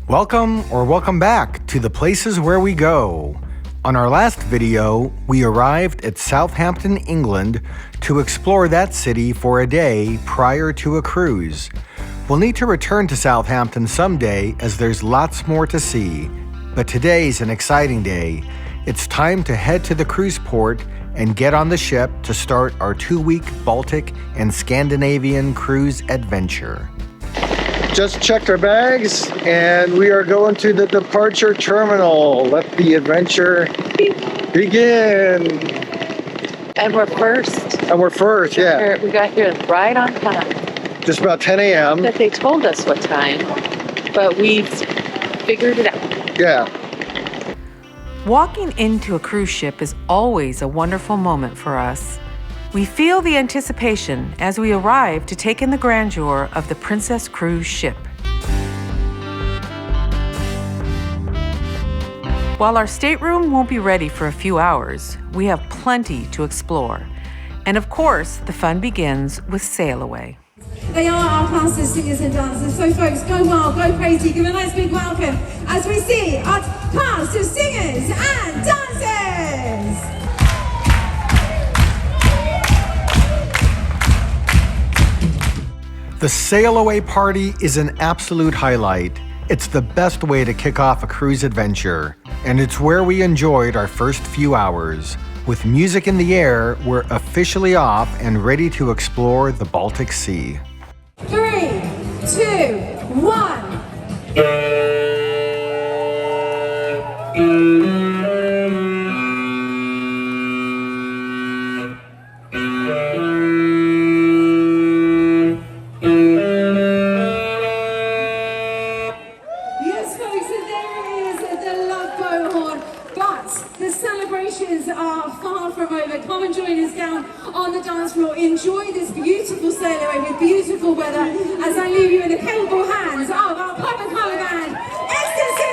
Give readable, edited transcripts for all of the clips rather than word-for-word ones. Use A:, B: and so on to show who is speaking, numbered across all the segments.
A: Welcome back to the places where we go. On our last video, we arrived at Southampton, England to explore that city for a day prior to a cruise. We'll need to return to Southampton someday as there's lots more to see, but today's an exciting day. It's time to head to the cruise port and get on the ship to start our 2-week Baltic and Scandinavian cruise adventure. Just checked our bags and we are going to the departure terminal. Let the adventure begin.
B: And we're first.
A: Yeah.
B: We got here right on time.
A: Just about 10 a.m.
B: That they told us what time, but we figured it out.
A: Yeah.
C: Walking into a cruise ship is always a wonderful moment for us. We feel the anticipation as we arrive to take in the grandeur of the Princess cruise ship. While our stateroom won't be ready for a few hours, we have plenty to explore. And of course, the fun begins with Sail Away.
D: They are our fastest singers and dancers, so folks, go wild, go crazy, give a nice big welcome as we see our cast of singers and dancers!
A: The Sail Away party is an absolute highlight. It's the best way to kick off a cruise adventure, and it's where we enjoyed our first few hours. With music in the air, we're officially off and ready to explore the Baltic Sea.
D: 3, 2, 1. Yes, folks, and there it is, the Love Boat Horn. But the celebrations are far from over. Come and join us down on the dance floor. Enjoy this beautiful sail away with beautiful weather as I leave you in the capable hands of our pop and colour band, Ecstasy!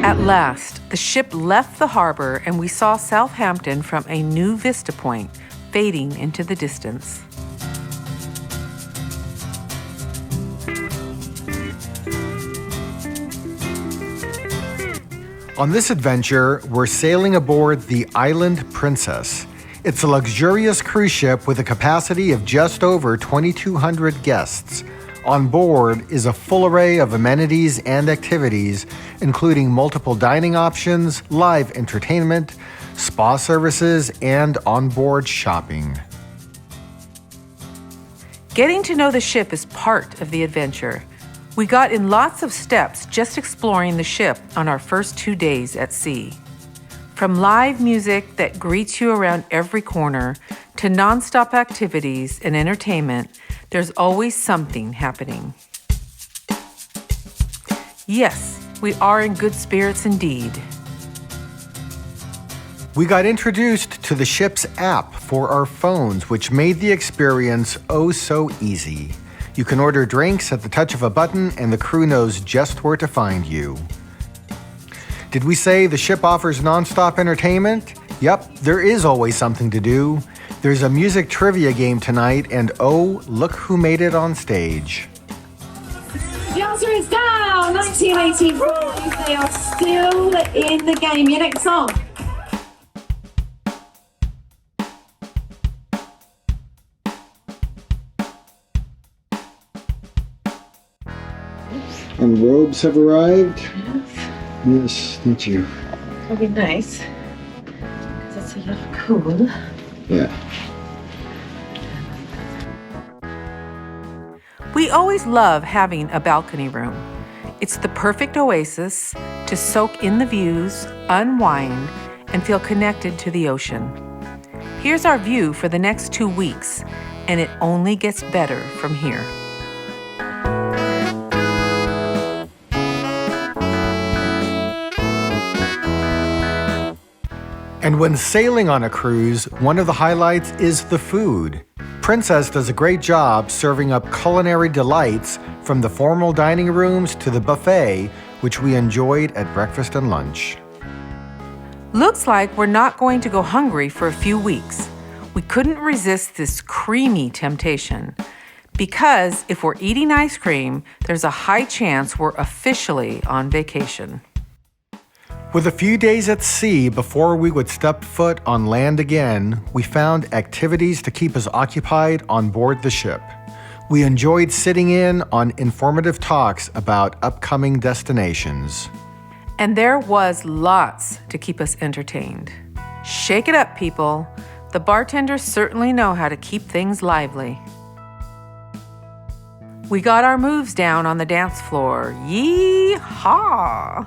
C: At last, the ship left the harbor and we saw Southampton from a new vista point, fading into the distance.
A: On this adventure, we're sailing aboard the Island Princess. It's a luxurious cruise ship with a capacity of just over 2,200 guests. On board is a full array of amenities and activities, including multiple dining options, live entertainment, spa services, and onboard shopping.
C: Getting to know the ship is part of the adventure. We got in lots of steps just exploring the ship on our first 2 days at sea. From live music that greets you around every corner to nonstop activities and entertainment, there's always something happening. Yes, we are in good spirits indeed.
A: We got introduced to the ship's app for our phones, which made the experience oh so easy. You can order drinks at the touch of a button and the crew knows just where to find you. Did we say the ship offers nonstop entertainment? Yep, there is always something to do. There's a music trivia game tonight, and oh, look who made it on stage.
D: The answer is down, 1985. They are still in the game. Your next song.
A: And robes have arrived. Yes, thank you.
B: That'll be nice, because it's a little cool.
A: Yeah.
C: We always love having a balcony room. It's the perfect oasis to soak in the views, unwind, and feel connected to the ocean. Here's our view for the next 2 weeks, and it only gets better from here.
A: And when sailing on a cruise, one of the highlights is the food. Princess does a great job serving up culinary delights from the formal dining rooms to the buffet, which we enjoyed at breakfast and lunch.
C: Looks like we're not going to go hungry for a few weeks. We couldn't resist this creamy temptation. Because if we're eating ice cream, there's a high chance we're officially on vacation.
A: With a few days at sea before we would step foot on land again, we found activities to keep us occupied on board the ship. We enjoyed sitting in on informative talks about upcoming destinations.
C: And there was lots to keep us entertained. Shake it up, people. The bartenders certainly know how to keep things lively. We got our moves down on the dance floor. Yee-haw!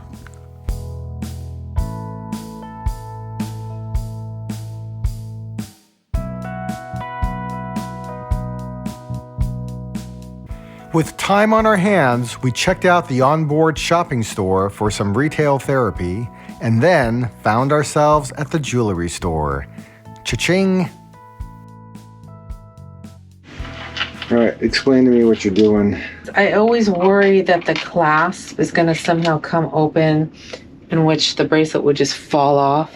A: With time on our hands, we checked out the onboard shopping store for some retail therapy and then found ourselves at the jewelry store. Cha-ching! All right, explain to me what you're doing.
B: I always worry that the clasp is going to somehow come open, in which the bracelet would just fall off.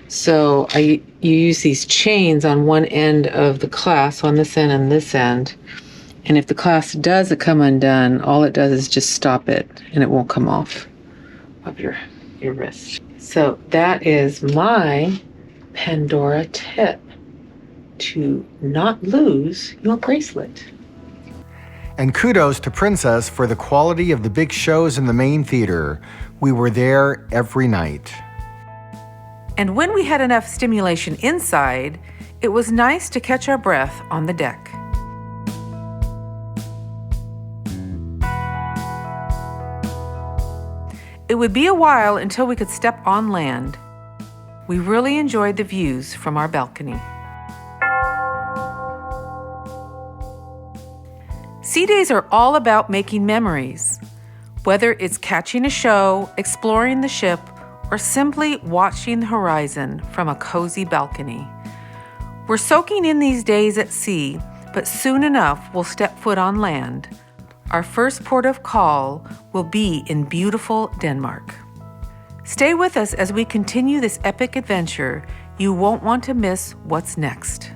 B: So you use these chains on one end of the clasp, on this end and this end. And if the clasp does come undone, all it does is just stop it, and it won't come off of your wrist. So that is my Pandora tip to not lose your bracelet.
A: And kudos to Princess for the quality of the big shows in the main theater. We were there every night.
C: And when we had enough stimulation inside, it was nice to catch our breath on the deck. It would be a while until we could step on land. We really enjoyed the views from our balcony. Sea days are all about making memories. Whether it's catching a show, exploring the ship, or simply watching the horizon from a cozy balcony. We're soaking in these days at sea, but soon enough we'll step foot on land. Our first port of call will be in beautiful Denmark. Stay with us as we continue this epic adventure. You won't want to miss what's next.